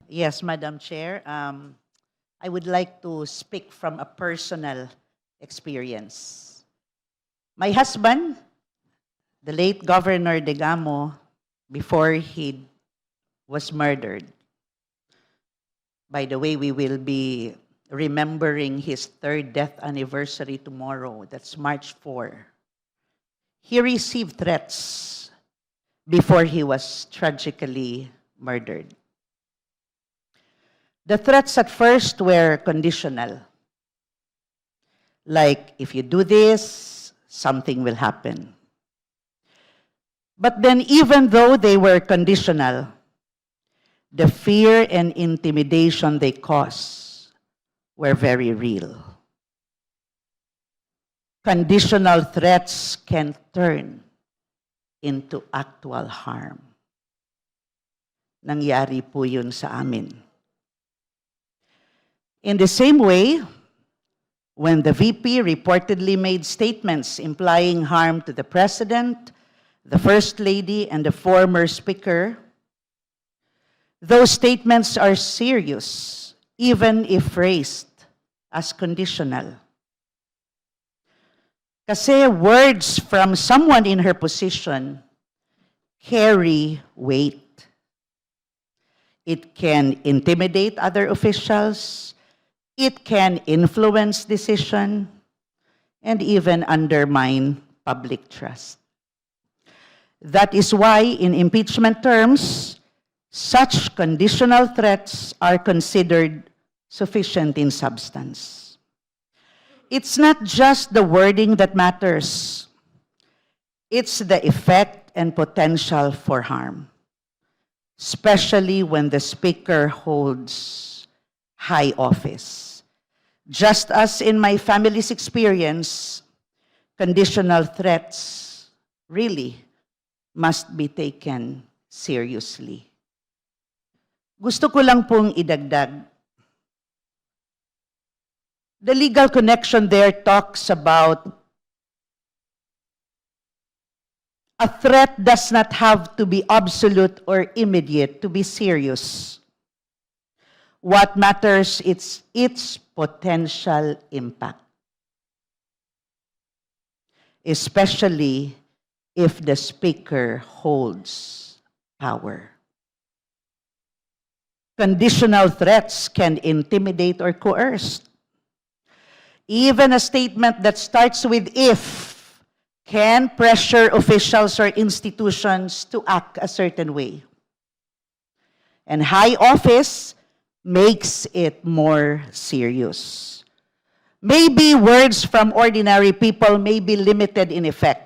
Yes, Madam Chair. I would like to speak from a personal experience. My husband, the late Governor Degamo, before he was murdered, by the way, we will be remembering his third death anniversary tomorrow. That's March 4. He received threats before he was tragically murdered. The threats at first were conditional. Like, if you do this, something will happen. But then, even though they were conditional, the fear and intimidation they cause were very real. Conditional threats can turn into actual harm. Nangyari po yun sa amin. In the same way, when the VP reportedly made statements implying harm to the President, the First Lady, and the former Speaker, those statements are serious, even if phrased as conditional. Kasi words from someone in her position carry weight. It can intimidate other officials, it can influence decision, and even undermine public trust. That is why, in impeachment terms, such conditional threats are considered sufficient in substance. It's not just the wording that matters. It's the effect and potential for harm, especially when the speaker holds high office. Just as in my family's experience, conditional threats really must be taken seriously. Gusto ko lang pong idagdag. The legal connection there talks about a threat does not have to be absolute or immediate to be serious. What matters is its potential impact, especially if the speaker holds power. Conditional threats can intimidate or coerce. Even a statement that starts with "if" can pressure officials or institutions to act a certain way. And high office makes it more serious. Maybe words from ordinary people may be limited in effect,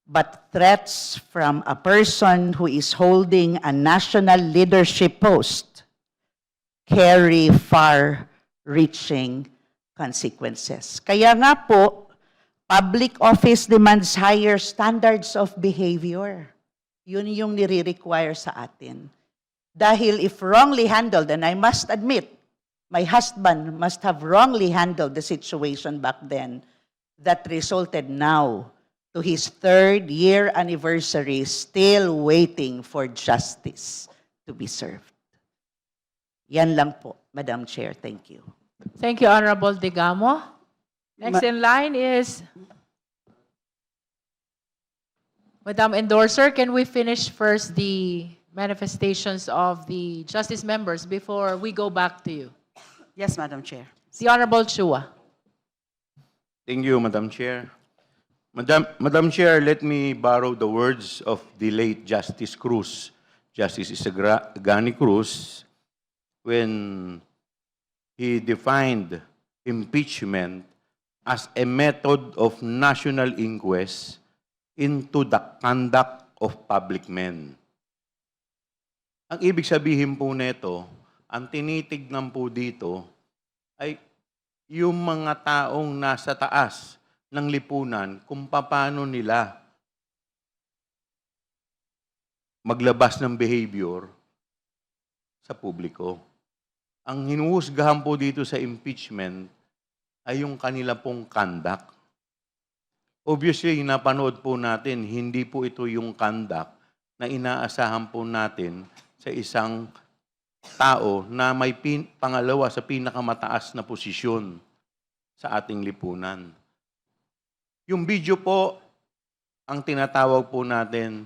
but threats from a person who is holding a national leadership post carry far-reaching consequences. Kaya nga po, public office demands higher standards of behavior. Yun yung nire-require sa atin. Dahil if wrongly handled, and I must admit, my husband must have wrongly handled the situation back then that resulted now to his third-year anniversary, still waiting for justice to be served. Yan lang po, Madam Chair. Thank you. Thank you, Honorable Degamo. Next in line is Madam Endorser. Can we finish first the manifestations of the justice members before we go back to you? Yes, Madam Chair. The Honorable Chua. Thank you, Madam Chair. Madam Chair, let me borrow the words of the late Justice Cruz, Justice Isagani Cruz, when he defined impeachment as a method of national inquest into the conduct of public men. Ang ibig sabihin po nito, ang tinitignan po dito ay yung mga taong nasa taas ng lipunan kung paano nila maglabas ng behavior sa publiko. Ang hinuhusgahan po dito sa impeachment ay yung kanila pong conduct. Obviously, napanood po natin, hindi po ito yung conduct na inaasahan po natin sa isang tao na may pangalawa sa pinakamataas na posisyon sa ating lipunan. Yung video po, ang tinatawag po natin,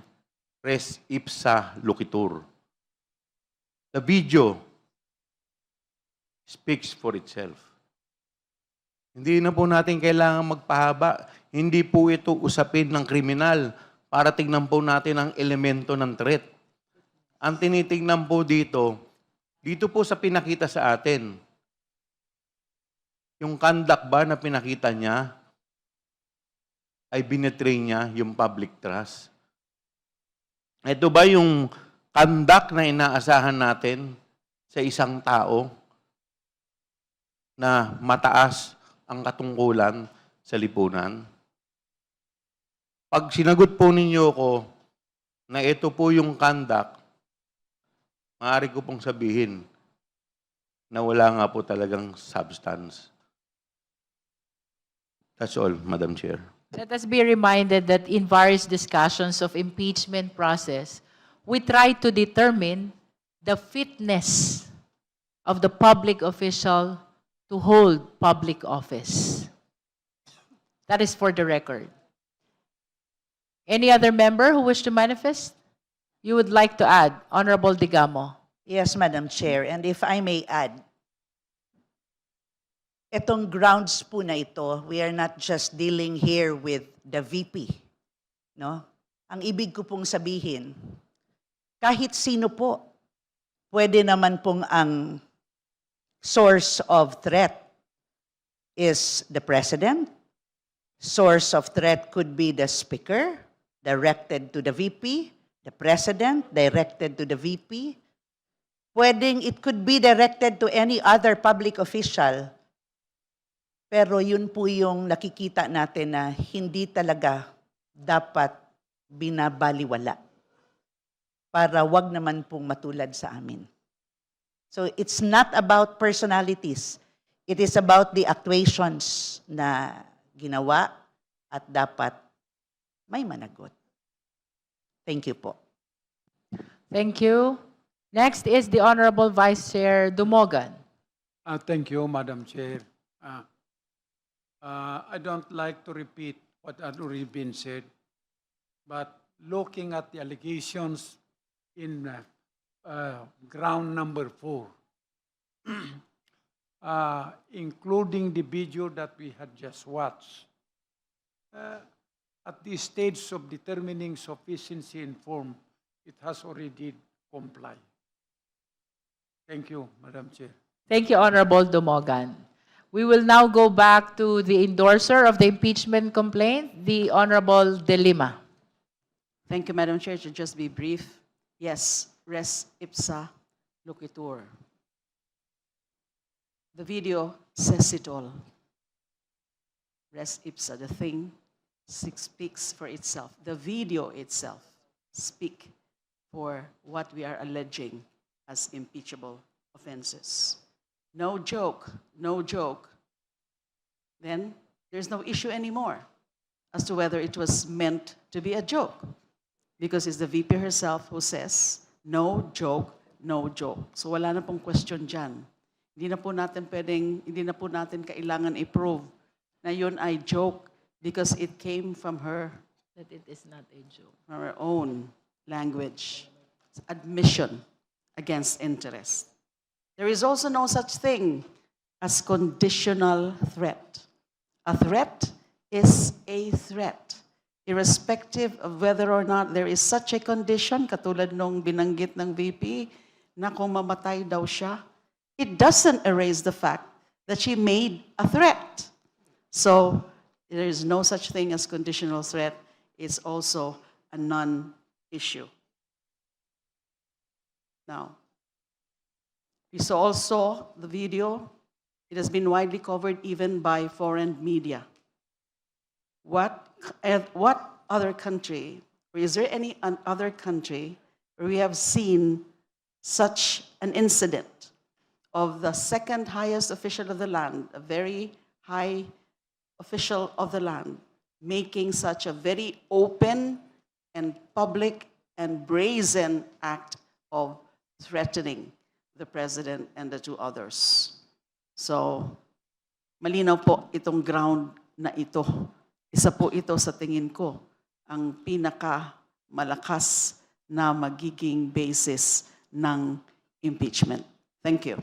res ipsa loquitur. The video speaks for itself. Hindi na po natin kailangan magpahaba. Hindi po ito usapin ng kriminal para tignan po natin ang elemento ng threat. Ang tinitingnan po dito po sa pinakita sa atin, yung conduct ba na pinakita niya ay binetray niya yung public trust? Ito ba yung conduct na inaasahan natin sa isang tao na mataas ang katungkulan sa lipunan? Pag sinagot po ninyo ko na ito po yung conduct, maaari ko pong sabihin na wala nga po talagang substance. That's all, Madam Chair. Let us be reminded that in various discussions of impeachment process, we try to determine the fitness of the public official to hold public office. That is for the record. Any other member who wish to manifest? You would like to add, Honorable Digamo? Yes, Madam Chair. And if I may add, itong grounds po na ito, we are not just dealing here with the VP. No? Ang ibig ko pong sabihin, kahit sino po, pwede naman pong ang source of threat is the President. Source of threat could be the Speaker, directed to the VP, the President, directed to the VP. It could be directed to any other public official. Pero yun po yung nakikita natin na hindi talaga dapat binabaliwala para wag naman pong matulad sa amin. So it's not about personalities. It is about the actuations na ginawa at dapat may managot. Thank you po. Thank you. Next is the Honorable Vice Chair Dumogan. Thank you, Madam Chair. I don't like to repeat what had already been said, but looking at the allegations in ground number 4, including the video that we had just watched, at this stage of determining sufficiency in form, it has already complied. Thank you, Madam Chair. Thank you, Honorable Dumogan. We will now go back to the endorser of the impeachment complaint, the Honorable De Lima. Thank you, Madam Chair. To just be brief, yes, res ipsa loquitur. The video says it all. Res ipsa, the thing speaks for itself. The video itself speaks for what we are alleging as impeachable offenses. No joke, no joke. Then there's no issue anymore as to whether it was meant to be a joke, because it's the VP herself who says, no joke, no joke. So wala na pong question dyan. Hindi na po natin kailangan i-prove na yun ay joke because it came from her, That it is not a joke. from her own language. It's admission against interest. There is also no such thing as conditional threat. A threat is a threat, irrespective of whether or not there is such a condition, katulad nung binanggit ng VP, na kung mamatay daw siya, it doesn't erase the fact that she made a threat. So there is no such thing as conditional threat. It's also a non-issue. Now, we saw also the video. It has been widely covered even by foreign media. What other country, or is there any other country where we have seen such an incident of the second highest official of the land, a very high official of the land, making such a very open and public and brazen act of threatening the President and the two others. So, malinaw po itong ground na ito. Isa po ito sa tingin ko ang pinaka malakas na magiging basis ng impeachment. Thank you.